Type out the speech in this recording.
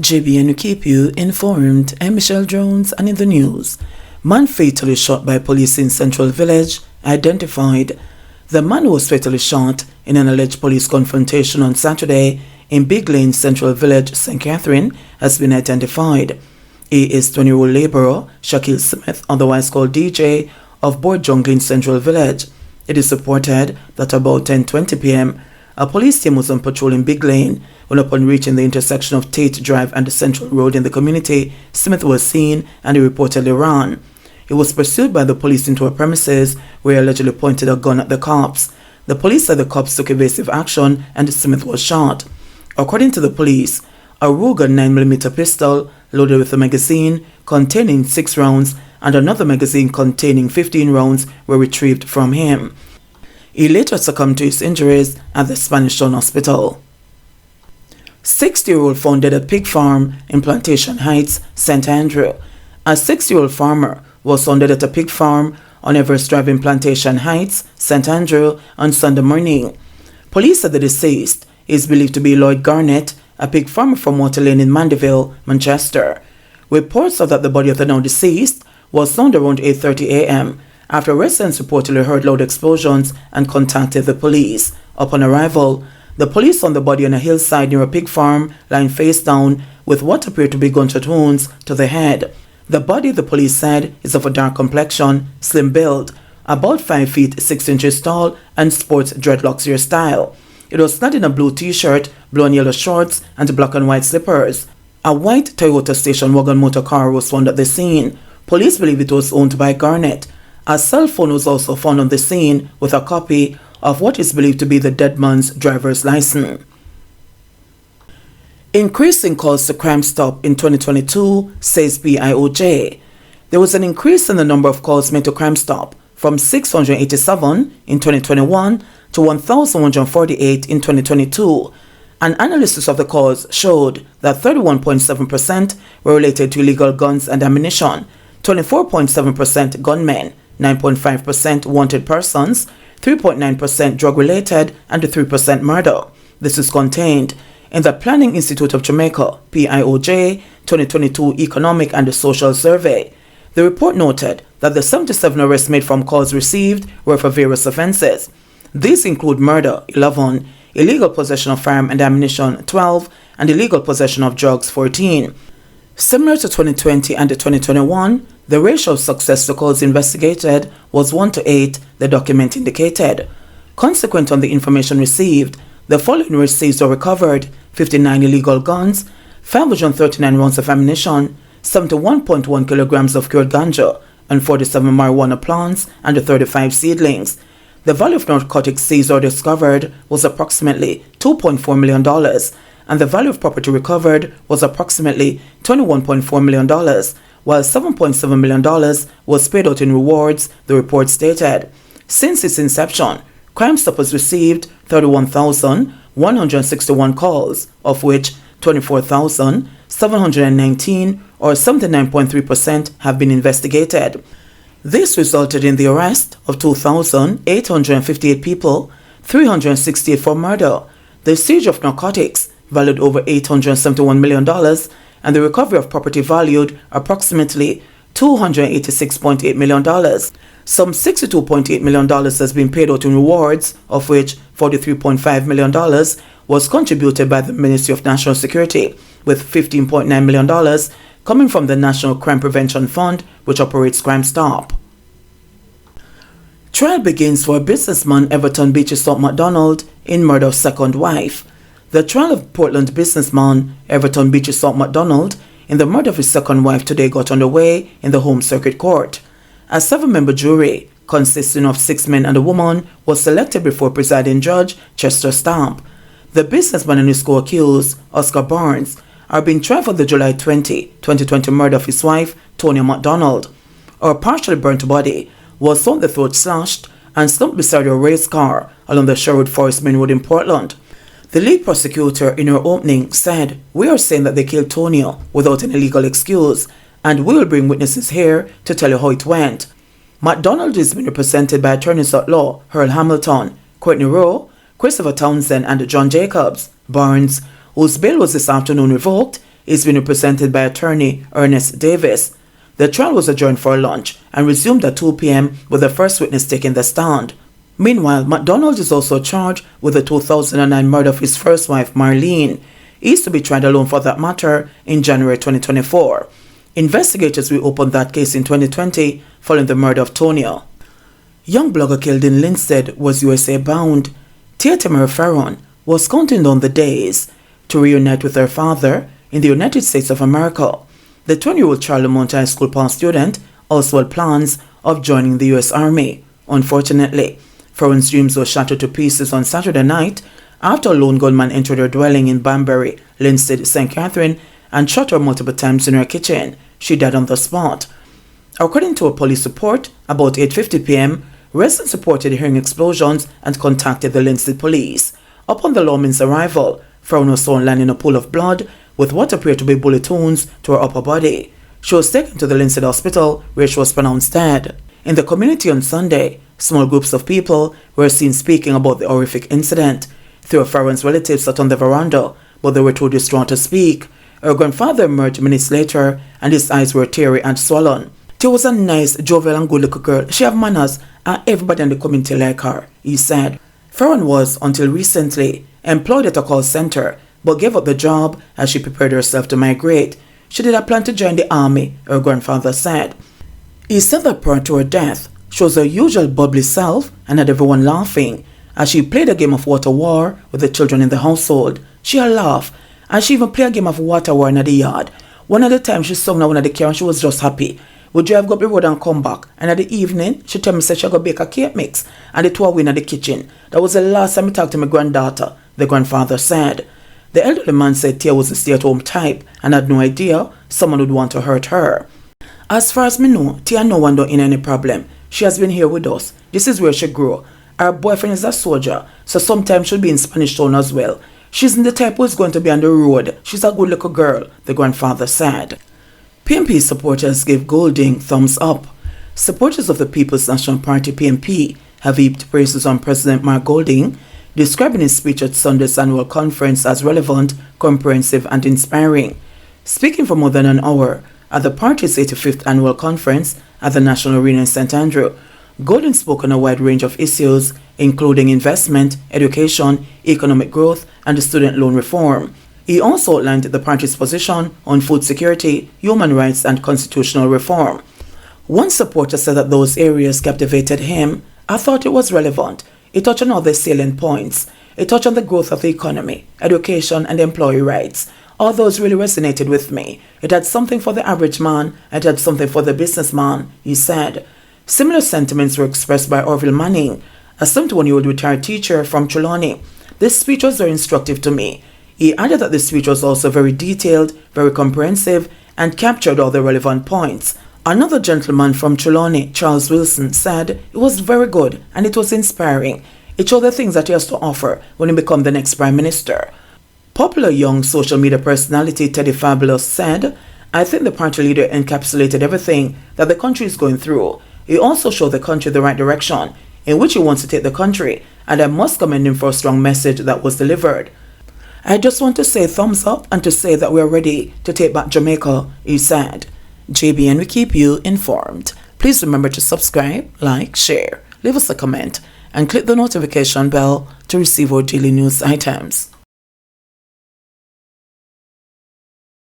JBNN keep you informed. I'm Michelle Jones, and in the news, man fatally shot by police in Central Village identified. The man was fatally shot in an alleged police confrontation on Saturday in Big Lane, Central Village, St. Catherine, has been identified. He is 20-year-old laborer Shaquille Smith, otherwise called DJ, of Board Jungling, Central Village. It is reported that about 10:20 p.m., a police team was on patrol in Big Lane when, upon reaching the intersection of Tate Drive and the Central Road in the community, Smith was seen and he reportedly ran. He was pursued by the police into a premises where he allegedly pointed a gun at the cops. The police said the cops took evasive action and Smith was shot. According to the police, a Ruger 9mm pistol loaded with a magazine containing 6 rounds and another magazine containing 15 rounds were retrieved from him. He later succumbed to his injuries at the Spanish Town Hospital. 60-year-old found dead at pig farm in Plantation Heights, St. Andrew. A 60-year-old farmer was found dead at a pig farm on Everest Drive in Plantation Heights, St. Andrew, on Sunday morning. Police said the deceased is believed to be Lloyd Garnett, a pig farmer from Water Lane in Mandeville, Manchester. Reports are that the body of the now deceased was found around 8:30 a.m. after residents reportedly heard loud explosions and contacted the police. Upon arrival, the police found the body on a hillside near a pig farm, lying face down, with what appeared to be gunshot wounds to the head. The body, the police said, is of a dark complexion, slim build, about 5 feet 6 inches tall, and sports dreadlocks hairstyle. It was clad in a blue t-shirt, blue and yellow shorts, and black and white slippers. A white Toyota station wagon motor car was found at the scene. Police believe it was owned by Garnett. A cell phone was also found on the scene with a copy of what is believed to be the dead man's driver's license. Increasing calls to Crime Stop in 2022, says BIOJ. There was an increase in the number of calls made to Crime Stop from 687 in 2021 to 1,148 in 2022. An analysis of the calls showed that 31.7% were related to illegal guns and ammunition, 24.7% gunmen, 9.5% wanted persons, 3.9% drug-related, and 3% murder. This is contained in the Planning Institute of Jamaica, PIOJ, 2022 Economic and Social Survey. The report noted that the 77 arrests made from calls received were for various offences. These include murder, 11, illegal possession of firearm and ammunition, 12, and illegal possession of drugs, 14. Similar to 2020 and 2021, the ratio of success to calls investigated was 1:8, the document indicated. Consequent on the information received, the following were seized or recovered: 59 illegal guns, 539 rounds of ammunition, 71.1 kilograms of cured ganja, and 47 marijuana plants and 35 seedlings. The value of narcotics seized or discovered was approximately $2.4 million, and the value of property recovered was approximately $21.4 million, while $7.7 million was paid out in rewards, the report stated. Since its inception, Crime Stop has received 31,161 calls, of which 24,719, or 79.3%, have been investigated. This resulted in the arrest of 2,858 people, 368 for murder, the seizure of narcotics valued over $871 million, and the recovery of property valued approximately $286.8 million. Some $62.8 million has been paid out in rewards, of which $43.5 million was contributed by the Ministry of National Security, with $15.9 million coming from the National Crime Prevention Fund, which operates Crime Stop. Trial begins for businessman Everton Beachisop MacDonald in murder of second wife. The trial of Portland businessman Everton Beachisop MacDonald in the murder of his second wife today got underway in the Home Circuit Court. A 7-member jury, consisting of 6 men and a woman, was selected before presiding judge Chester Stamp. The businessman and his co-accused, Oscar Barnes, are being tried for the July 20, 2020 murder of his wife, Tonya MacDonald. Her partially burnt body was found the throat slashed and slumped beside a race car along the Sherwood Forest Main Road in Portland. The lead prosecutor in her opening said, "We are saying that they killed Tonya without any legal excuse, and we will bring witnesses here to tell you how it went." MacDonald is being represented by attorneys at law Earl Hamilton, Courtney Rowe, Christopher Townsend, and John Jacobs. Barnes, whose bail was this afternoon revoked, is being represented by attorney Ernest Davis. The trial was adjourned for lunch and resumed at 2 p.m. with the first witness taking the stand. Meanwhile, McDonald is also charged with the 2009 murder of his first wife, Marlene. He is to be tried alone for that matter in January 2024. Investigators reopened that case in 2020 following the murder of Tonya. Young blogger killed in Lindsley was USA bound. Tia Tamara Farron was counting down the days to reunite with her father in the United States of America. The 20-year-old Charlie Mount High School Paul student also had plans of joining the U.S. Army. Unfortunately, Farron's dreams were shattered to pieces on Saturday night after a lone gunman entered her dwelling in Banbury, Lindsley, St. Catherine, and shot her multiple times in her kitchen. She died on the spot. According to a police report, about 8:50 p.m., residents reported hearing explosions and contacted the Lindsley police. Upon the lawman's arrival, Farron was found lying in a pool of blood with what appeared to be bullet wounds to her upper body. She was taken to the Lindsley hospital where she was pronounced dead. In the community on Sunday, small groups of people were seen speaking about the horrific incident. Three of Farron's relatives sat on the veranda, but they were too distraught to speak. Her grandfather emerged minutes later, and his eyes were teary and swollen. She was a nice, jovial and good-looking girl. She had manners, and everybody in the community liked her, he said. Farron was, until recently, employed at a call center, but gave up the job as she prepared herself to migrate. She did not plan to join the army, her grandfather said. He said that prior to her death, she was her usual bubbly self and had everyone laughing. As she played a game of water war with the children in the household, she had laughed, and she even played a game of water war in the yard. One of the times she sung one of the car and she was just happy. We drive up the road and come back, and at the evening, she told me she go bake a cake mix, and the two were in the kitchen. That was the last time I talked to my granddaughter, the grandfather said. The elderly man said Tia was a stay-at-home type and had no idea someone would want to hurt her. As far as me know, Tia no one don't in any problem. She has been here with us. This is where she grew. Her boyfriend is a soldier, so sometimes she'll be in Spanish Town as well. She isn't the type who's going to be on the road. She's a good little girl, the grandfather said. PNP supporters gave Golding thumbs up. Supporters of the People's National Party PNP have heaped praises on President Mark Golding, describing his speech at Sunday's annual conference as relevant, comprehensive and inspiring. Speaking for more than an hour at the party's 85th annual conference at the National Arena in St. Andrew, Golding spoke on a wide range of issues, including investment, education, economic growth, and student loan reform. He also outlined the party's position on food security, human rights, and constitutional reform. One supporter said that those areas captivated him. I thought it was relevant. It touched on all the salient points. It touched on the growth of the economy, education, and employee rights. All those really resonated with me. It had something for the average man, and it had something for the businessman, he said. Similar sentiments were expressed by Orville Manning, a 71-year-old retired teacher from Trelawney. This speech was very instructive to me. He added that the speech was also very detailed, very comprehensive, and captured all the relevant points. Another gentleman from Trelawney, Charles Wilson, said it was very good and it was inspiring. It showed the things that he has to offer when he becomes the next Prime Minister. Popular young social media personality Teddy Fabulous said, I think the party leader encapsulated everything that the country is going through. He also showed the country the right direction in which he wants to take the country, and I must commend him for a strong message that was delivered. I just want to say thumbs up and to say that we are ready to take back Jamaica, he said. JBN will keep you informed. Please remember to subscribe, like, share, leave us a comment, and click the notification bell to receive our daily news items.